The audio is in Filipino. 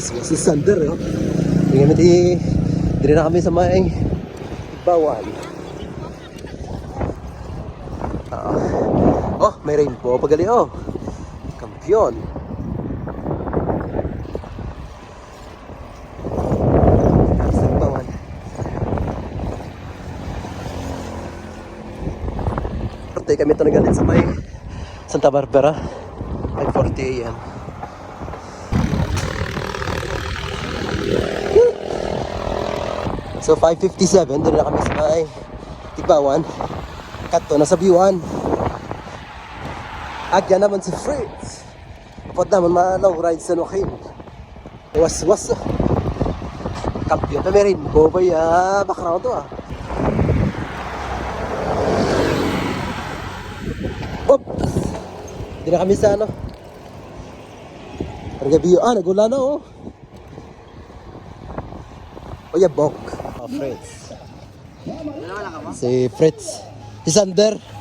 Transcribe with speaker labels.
Speaker 1: Si Sander, oh. Tingnan di na kami sa may bawal. Oh, may rainbow pagali, oh. Kampiyon. Isang bawal. Birthday kami ito nagalit sa may Santa Barbara. 5:40 a.m. So 5:57, doon na kami sa may Tigbawan. Kato, nasa Biwan. Agyan naman si Fritz. Kapag naman ma-long ride sa Nokin. Was. Kampiyon na may rainbow ba ya? Background to ah. Op! Hindi na kami sa ano. Pargabiyo. Nagula na oh. Bok. Fritz. Si Fritz. Si Sander.